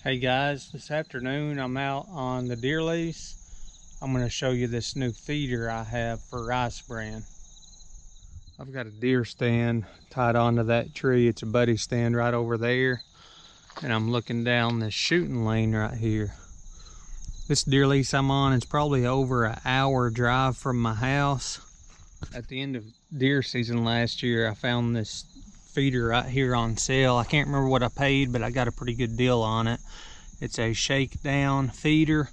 Hey guys, this afternoon I'm out on the deer lease. I'm going to show you this new feeder I have for rice bran. I've got a deer stand tied onto that tree. It's a buddy stand right over there. And I'm looking down this shooting lane right here. This deer lease I'm on is probably over an hour drive from my house. At the end of deer season last year, I found this feeder right here on sale. I can't remember what I paid, but I got a pretty good deal on it. It's a Shakedown feeder.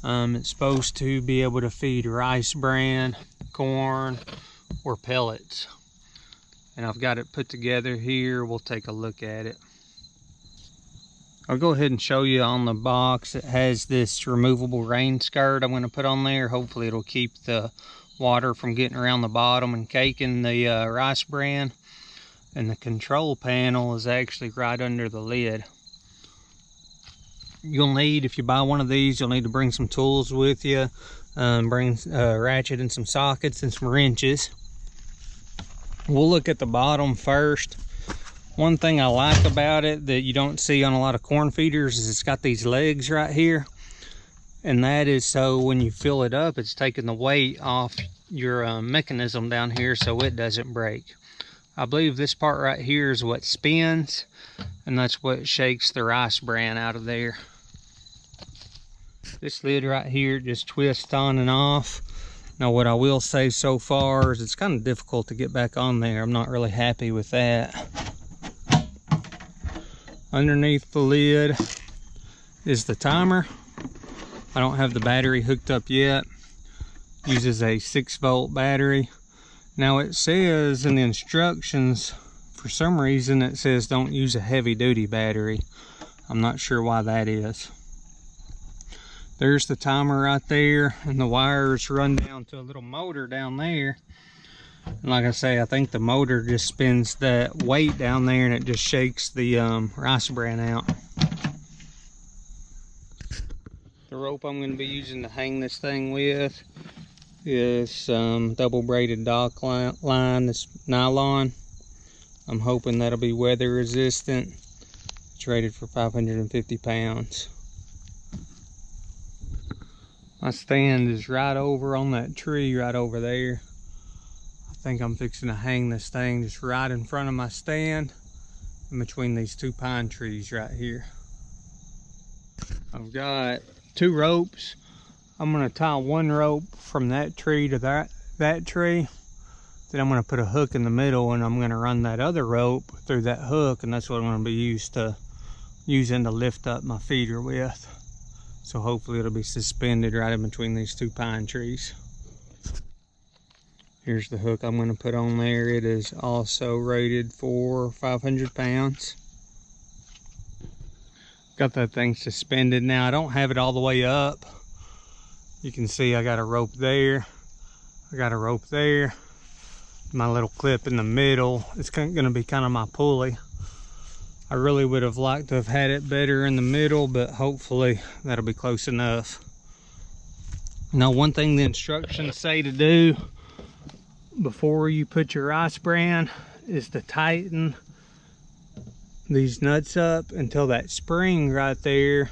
It's supposed to be able to feed rice bran, corn, or pellets. And I've got it put together here. We'll take a look at it. I'll go ahead and show you on the box. It has this removable rain skirt I'm going to put on there. Hopefully it'll keep the water from getting around the bottom and caking the rice bran. And the control panel is actually right under the lid. You'll need, if you buy one of these, you'll need to bring some tools with you. Bring a ratchet and some sockets and some wrenches. We'll look at the bottom first. One thing I like about it that you don't see on a lot of corn feeders is it's got these legs right here. And that is so when you fill it up, it's taking the weight off your mechanism down here so it doesn't break. I believe this part right here is what spins, and that's what shakes the rice bran out of there. This lid right here just twists on and off. Now what I will say so far is it's kind of difficult to get back on there. I'm not really happy with that. Underneath the lid is the timer. I don't have the battery hooked up yet. Uses a 6-volt battery. Now it says in the instructions, for some reason it says don't use a heavy duty battery. I'm not sure why that is. There's the timer right there, and the wires run down to a little motor down there. And like I say, I think the motor just spins that weight down there and it just shakes the rice bran out. The rope I'm going to be using to hang this thing with is double braided dock line, this nylon. I'm hoping that'll be weather resistant. It's rated for 550 pounds. My stand is right over on that tree right over there. I think I'm fixing to hang this thing just right in front of my stand in between these two pine trees right here. I've got 2 ropes. I'm going to tie one rope from that tree to that tree. Then I'm going to put a hook in the middle, and I'm going to run that other rope through that hook, and that's what I'm going to be using to lift up my feeder with. So hopefully it'll be suspended right in between these 2 pine trees. Here's the hook I'm going to put on there. It is also rated for 500 pounds. Got that thing suspended now. I don't have it all the way up. You can see I got a rope there. I got a rope there. My little clip in the middle. It's going to be kind of my pulley. I really would have liked to have had it better in the middle, but hopefully that'll be close enough. Now, one thing the instructions say to do before you put your rice bran is to tighten these nuts up until that spring right there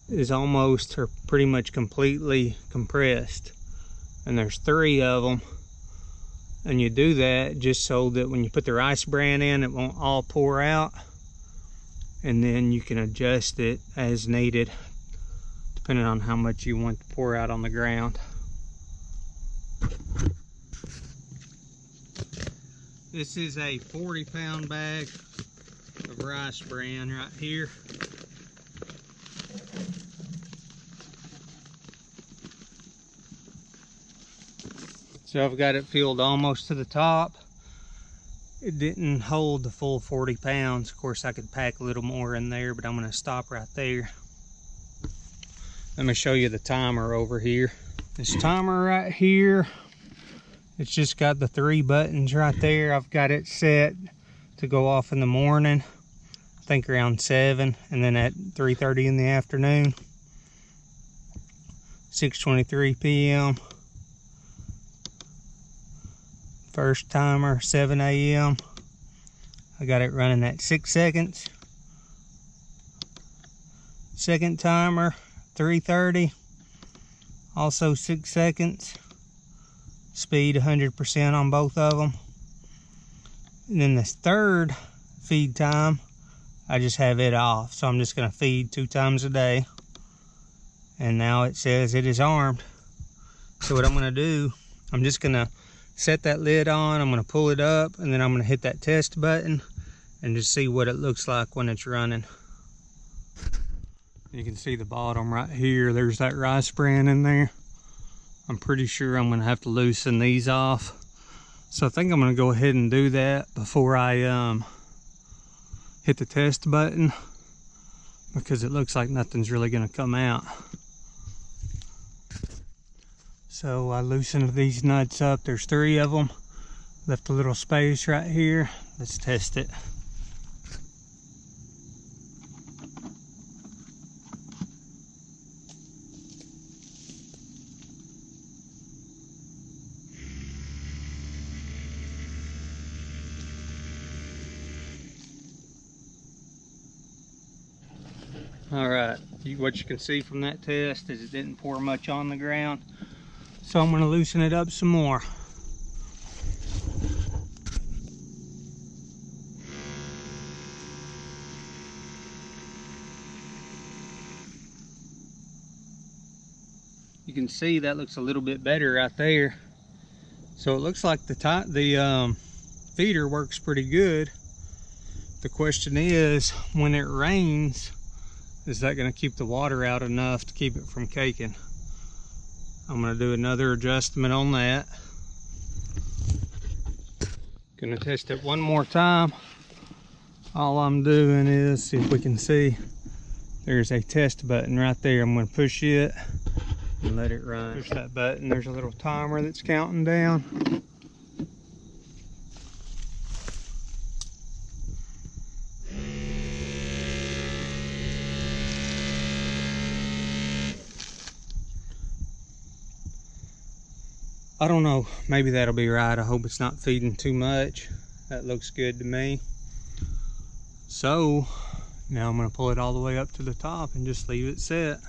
is almost or pretty much completely compressed. And there's 3 of them. And you do that just so that when you put the rice bran in, it won't all pour out. And then you can adjust it as needed depending on how much you want to pour out on the ground. This is a 40-pound bag of rice bran right here. So I've got it filled almost to the top. It didn't hold the full 40 pounds. Of course, I could pack a little more in there, but I'm going to stop right there. Let me show you the timer over here. This timer right here, it's just got the 3 buttons right there. I've got it set to go off in the morning, I think around 7, and then at 3:30 in the afternoon, 6:23 p.m. First timer, 7 a.m. I got it running at 6 seconds. Second timer, 3:30. Also 6 seconds. Speed 100% on both of them. And then this third feed time, I just have it off. So I'm just gonna feed 2 times a day. And now it says it is armed. So what I'm gonna do, I'm just gonna set that lid on, I'm gonna pull it up, and then I'm gonna hit that test button and just see what it looks like when it's running. You can see the bottom right here, there's that rice bran in there. I'm pretty sure I'm gonna have to loosen these off. So I think I'm gonna go ahead and do that before I hit the test button, because it looks like nothing's really gonna come out. So I loosened these nuts up. There's 3 of them. Left a little space right here. Let's test it. All right, what you can see from that test is it didn't pour much on the ground. So I'm gonna loosen it up some more. You can see that looks a little bit better right there. So it looks like the feeder works pretty good. The question is, when it rains, is that gonna keep the water out enough to keep it from caking? I'm gonna do another adjustment on that. Gonna test it one more time. All I'm doing is, see if we can see, there's a test button right there. I'm gonna push it and let it run. Push that button, there's a little timer that's counting down. I don't know, maybe that'll be right. I hope it's not feeding too much. That looks good to me. So now I'm gonna pull it all the way up to the top and just leave it set.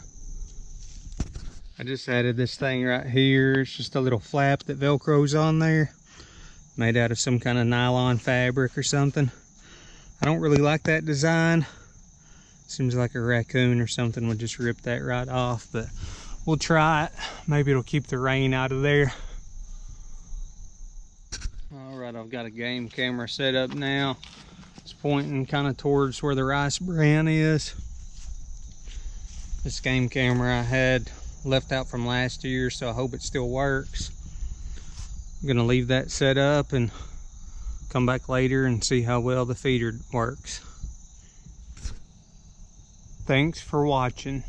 I just added this thing right here. It's just a little flap that Velcros on there, made out of some kind of nylon fabric or something. I don't really like that design. Seems like a raccoon or something would just rip that right off, but we'll try it. Maybe it'll keep the rain out of there. All right, I've got a game camera set up now. It's pointing kind of towards where the rice bran is. This game camera I had left out from last year, so I hope it still works. I'm gonna leave that set up and come back later and see how well the feeder works. Thanks for watching.